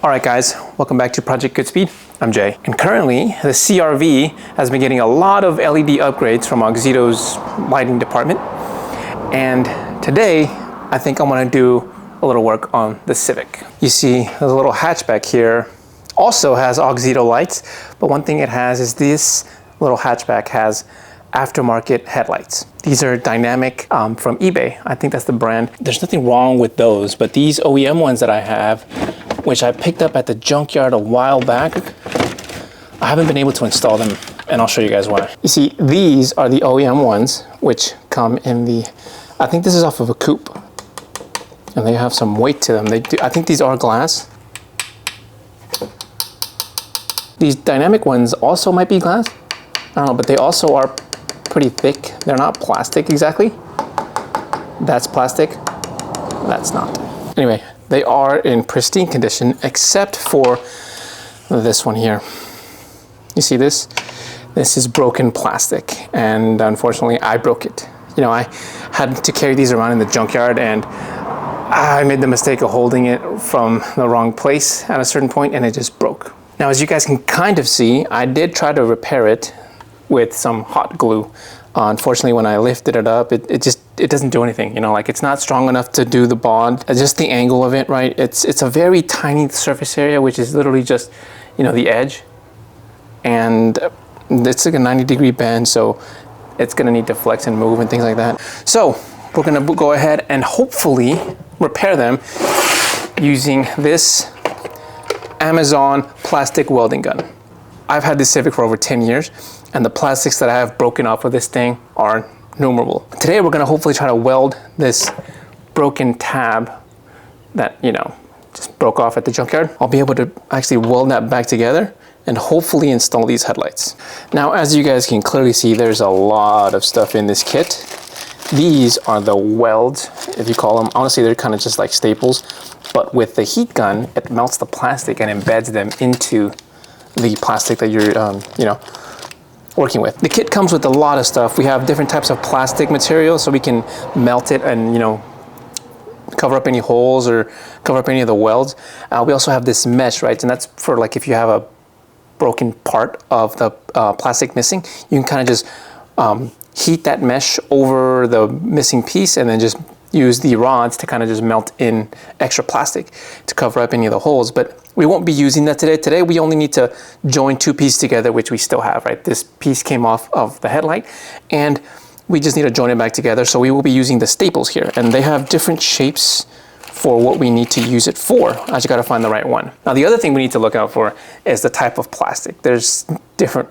All right guys, welcome back to Project GoodSpeed. I'm Jay. And currently the CRV has been getting a lot of LED upgrades from Oxito's lighting department. And today I think I'm gonna do a little work on the Civic. You see there's a little hatchback here, also has Oxito lights, but one thing it has is this little hatchback has aftermarket headlights. These are dynamic from eBay. I think that's the brand. There's nothing wrong with those, but these OEM ones that I have, which I picked up at the junkyard a while back, I haven't been able to install them, and I'll show you guys why. You see, these are the OEM ones, which come in the, I think this is off of a coupe, and they have some weight to them. They do, I think these are glass. These dynamic ones also might be glass. I don't know, but they also are pretty thick. They're not plastic exactly. That's plastic, that's not. Anyway, they are in pristine condition except for this one here. You see this? This is broken plastic, and unfortunately I broke it. You know, I had to carry these around in the junkyard, and I made the mistake of holding it from the wrong place at a certain point, and it just broke. Now, as you guys can kind of see, I did try to repair it with some hot glue. Unfortunately, when I lifted it up, it doesn't do anything. You know, like it's not strong enough to do the bond. Just the angle of it, right? It's a very tiny surface area, which is literally just, you know, the edge. And it's like a 90-degree bend, so it's gonna need to flex and move and things like that. So we're gonna go ahead and hopefully repair them using this Amazon plastic welding gun. I've had this Civic for over 10 years, and the plastics that I have broken off of this thing are innumerable. Today we're gonna hopefully try to weld this broken tab that, you know, just broke off at the junkyard. I'll be able to actually weld that back together and hopefully install these headlights. Now, as you guys can clearly see, there's a lot of stuff in this kit. These are the welds, if you call them. Honestly, they're kind of just like staples, but with the heat gun, it melts the plastic and embeds them into the plastic that you're, you know, working with. The kit comes with a lot of stuff. We have different types of plastic material, so we can melt it and, you know, cover up any holes or cover up any of the welds. We also have this mesh, right? And that's for like if you have a broken part of the plastic missing, you can kind of just heat that mesh over the missing piece and then just use the rods to kind of just melt in extra plastic to cover up any of the holes. But we won't be using that today. Today we only need to join two pieces together, which we still have, right? This piece came off of the headlight, and we just need to join it back together. So we will be using the staples here, and they have different shapes for what we need to use it for. I just gotta find the right one. Now, the other thing we need to look out for is the type of plastic. There's different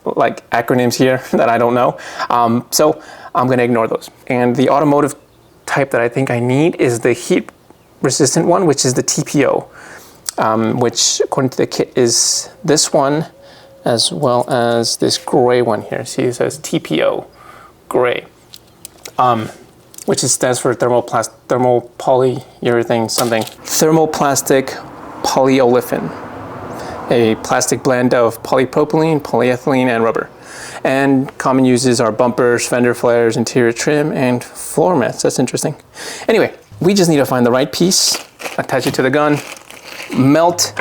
like acronyms here that I don't know. So I'm gonna ignore those. And the automotive type that I think I need is the heat resistant one, which is the TPO, which according to the kit is this one, as well as this gray one here. See, it says TPO gray, which stands for thermopolyurethane something. Thermoplastic polyolefin, a plastic blend of polypropylene, polyethylene, and rubber. And common uses are bumpers, fender flares, interior trim, and floor mats. That's interesting. Anyway, we just need to find the right piece, attach it to the gun, melt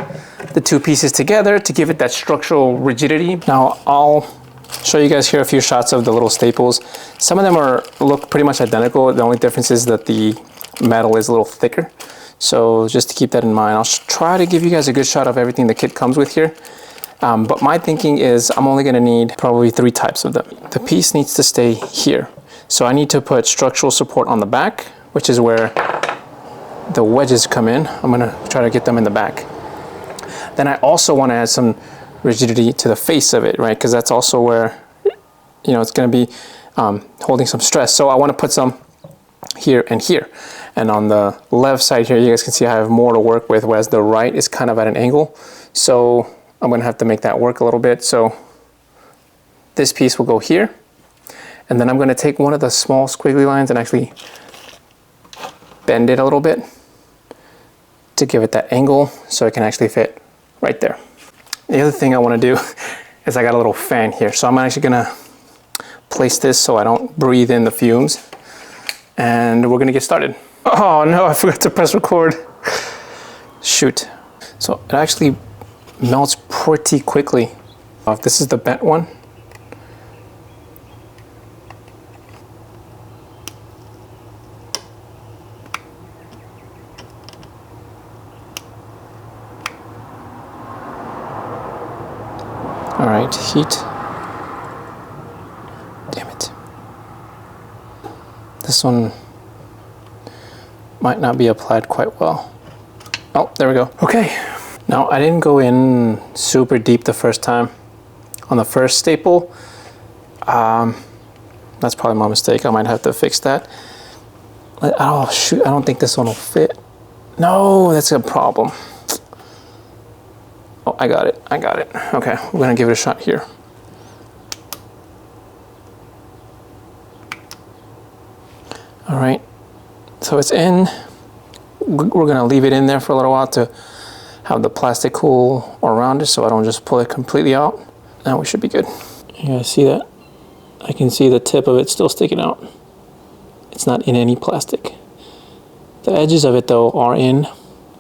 the two pieces together to give it that structural rigidity. Now, I'll show you guys here a few shots of the little staples. Some of them look pretty much identical. The only difference is that the metal is a little thicker. So just to keep that in mind, I'll try to give you guys a good shot of everything the kit comes with here. But my thinking is I'm only gonna need probably 3 types of them. The piece needs to stay here. So I need to put structural support on the back, which is where the wedges come in. I'm gonna try to get them in the back. Then I also wanna add some rigidity to the face of it, right? Because that's also where, you know, it's gonna be holding some stress. So I wanna put some here and here. And on the left side here, you guys can see I have more to work with, whereas the right is kind of at an angle. So I'm gonna have to make that work a little bit. So this piece will go here. And then I'm gonna take one of the small squiggly lines and actually bend it a little bit to give it that angle so it can actually fit right there. The other thing I wanna do is I got a little fan here. So I'm actually gonna place this so I don't breathe in the fumes. And we're gonna get started. Oh no, I forgot to press record. Shoot. So it actually melts pretty quickly. If this is the bent one, all right, heat. Damn it. This one might not be applied quite well. Oh, there we go. Okay. Now, I didn't go in super deep the first time. On the first staple, that's probably my mistake. I might have to fix that. Oh, shoot, I don't think this one will fit. No, that's a problem. Oh, I got it. Okay, we're gonna give it a shot here. All right, so it's in. We're gonna leave it in there for a little while to have the plastic cool around it so I don't just pull it completely out. Now we should be good. You guys see that? I can see the tip of it still sticking out. It's not in any plastic. The edges of it though are in,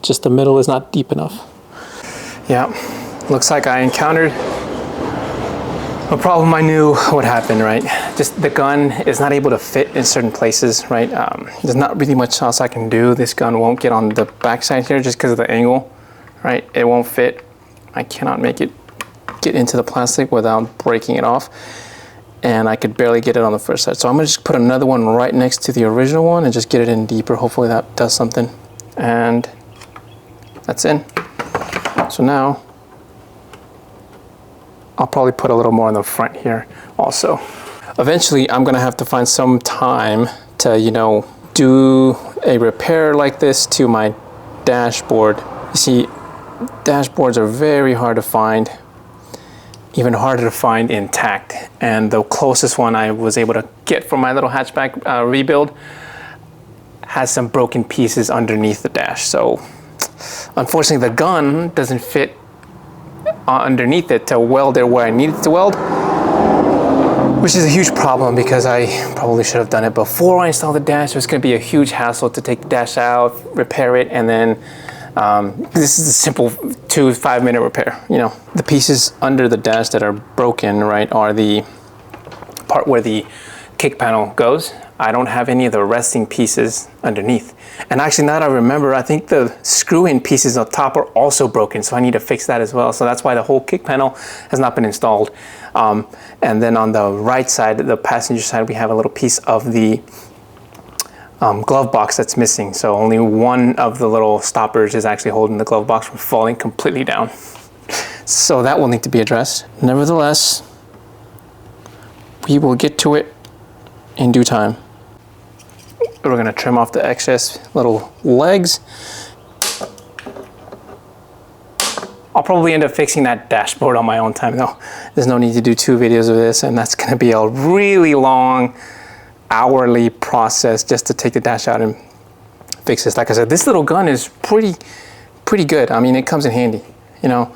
just the middle is not deep enough. Yeah, looks like I encountered a problem I knew would happen, right? Just the gun is not able to fit in certain places, right? There's not really much else I can do. This gun won't get on the backside here just because of the angle, right? It won't fit. I cannot make it get into the plastic without breaking it off. And I could barely get it on the first side. So I'm gonna just put another one right next to the original one and just get it in deeper. Hopefully that does something. And that's in. So now, I'll probably put a little more on the front here also. Eventually, I'm gonna have to find some time to, you know, do a repair like this to my dashboard. You see, dashboards are very hard to find, even harder to find intact. And the closest one I was able to get for my little hatchback rebuild has some broken pieces underneath the dash. So unfortunately, the gun doesn't fit underneath it to weld it where I need it to weld, which is a huge problem because I probably should have done it before I installed the dash. It was going to be a huge hassle to take the dash out, repair it, and then this is a simple 2-5 minute repair. You know, the pieces under the dash that are broken, right, are the part where the kick panel goes. I don't have any of the resting pieces underneath. And actually, now that I remember, I think the screw-in pieces up top are also broken, so I need to fix that as well. So that's why the whole kick panel has not been installed. And then on the right side, the passenger side, we have a little piece of the glove box that's missing. So only one of the little stoppers is actually holding the glove box from falling completely down. So that will need to be addressed. Nevertheless, we will get to it in due time. We're gonna trim off the excess little legs. I'll probably end up fixing that dashboard on my own time though. There's no need to do 2 videos of this, and that's gonna be a really long hourly process just to take the dash out and fix this. Like I said, this little gun is pretty good. I mean, it comes in handy. You know,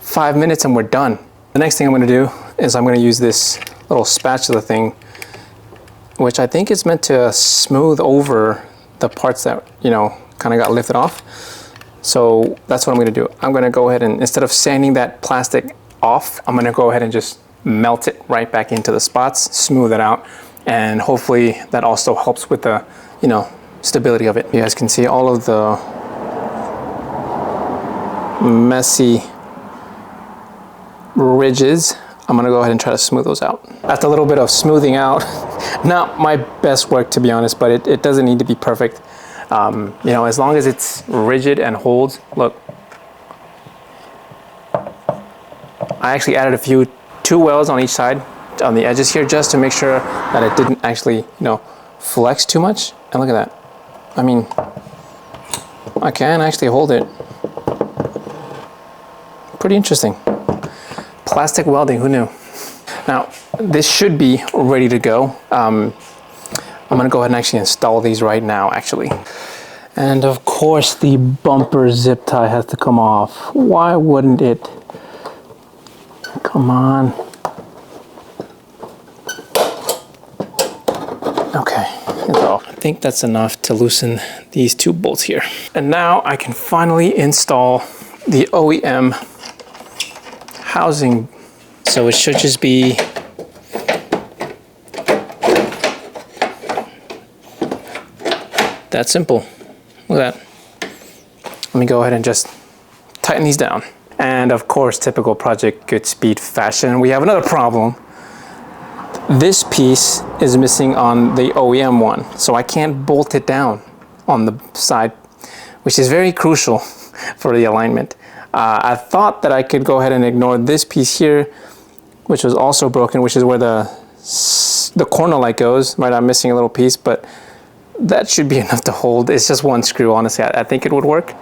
5 minutes and we're done. The next thing I'm gonna do is I'm gonna use this little spatula thing, which I think is meant to smooth over the parts that, you know, kind of got lifted off. So that's what I'm gonna do. I'm gonna go ahead and, instead of sanding that plastic off, I'm gonna go ahead and just melt it right back into the spots, smooth it out, and hopefully that also helps with the, you know, stability of it. You guys can see all of the messy ridges. I'm gonna go ahead and try to smooth those out. That's a little bit of smoothing out. Not my best work, to be honest, but it doesn't need to be perfect. You know, as long as it's rigid and holds. Look, I actually added 2 welds on each side, on the edges here, just to make sure that it didn't actually, you know, flex too much. And look at that. I mean, I can actually hold it. Pretty interesting. Plastic welding, who knew? Now, this should be ready to go. I'm gonna go ahead and actually install these right now, actually. And of course, the bumper zip tie has to come off. Why wouldn't it? Come on. Okay, so I think that's enough to loosen these 2 bolts here. And now I can finally install the OEM housing. So it should just be that simple. Look at that. Let me go ahead and just tighten these down. And of course, typical Project GoodSpeed fashion, we have another problem. This piece is missing on the OEM one, so I can't bolt it down on the side, which is very crucial for the alignment. I thought that I could go ahead and ignore this piece here, which was also broken, which is where the corner light goes, right? I'm missing a little piece, but that should be enough to hold. It's just one screw, honestly. I think it would work.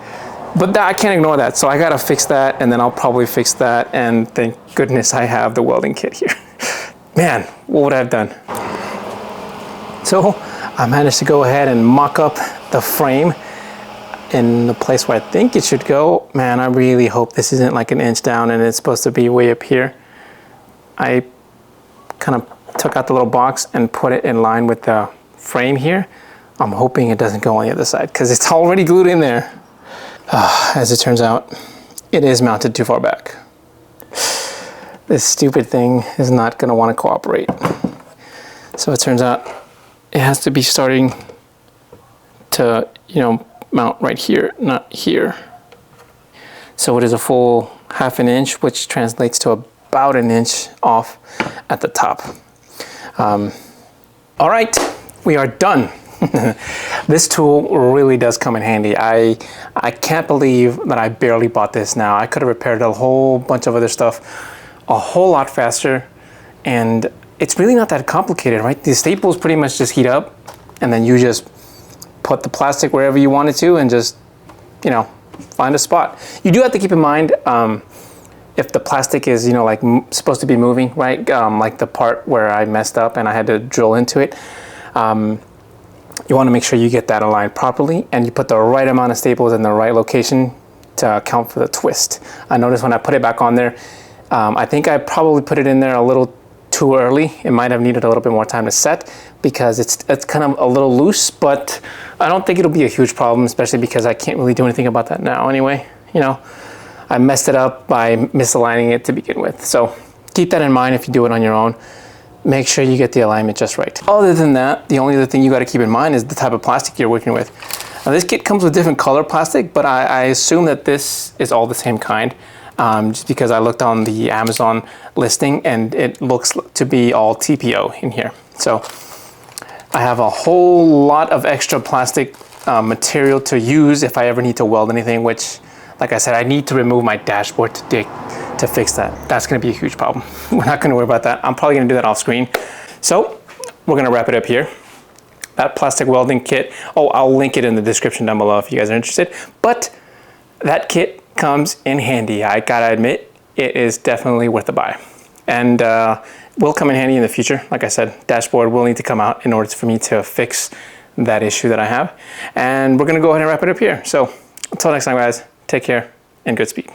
But I can't ignore that, so I gotta fix that, and then I'll probably fix that, and thank goodness I have the welding kit here. Man, what would I have done? So I managed to go ahead and mock up the frame in the place where I think it should go. Man, I really hope this isn't like an inch down and it's supposed to be way up here. I kind of took out the little box and put it in line with the frame here. I'm hoping it doesn't go on the other side because it's already glued in there. As it turns out, it is mounted too far back. This stupid thing is not going to want to cooperate. So it turns out it has to be starting to, mount right here, not here. So it is a full ½ inch, which translates to about an inch off at the top. All right, we are done. This tool really does come in handy. I can't believe that I barely bought this now. I could have repaired a whole bunch of other stuff a whole lot faster, and it's really not that complicated, right? The staples pretty much just heat up, and then you just put the plastic wherever you want it to and just, find a spot. You do have to keep in mind if the plastic is, like supposed to be moving, right? Like the part where I messed up and I had to drill into it. You want to make sure you get that aligned properly and you put the right amount of staples in the right location to account for the twist. I noticed when I put it back on there, I think I probably put it in there a little too early. It might have needed a little bit more time to set because it's kind of a little loose, but I don't think it'll be a huge problem, especially because I can't really do anything about that now anyway. I messed it up by misaligning it to begin with. So keep that in mind if you do it on your own. Make sure you get the alignment just right. Other than that, the only other thing you got to keep in mind is the type of plastic you're working with. Now, this kit comes with different color plastic, but I assume that this is all the same kind, just because I looked on the Amazon listing and it looks to be all TPO in here. So I have a whole lot of extra plastic material to use if I ever need to weld anything, which, like I said, I need to remove my dashboard to fix that. That's gonna be a huge problem. We're not gonna worry about that. I'm probably gonna do that off screen. So we're gonna wrap it up here. That plastic welding kit, I'll link it in the description down below if you guys are interested. But that kit comes in handy. I gotta admit, it is definitely worth a buy. And will come in handy in the future. Like I said, dashboard will need to come out in order for me to fix that issue that I have. And we're gonna go ahead and wrap it up here. So until next time, guys, take care and Goodspeed.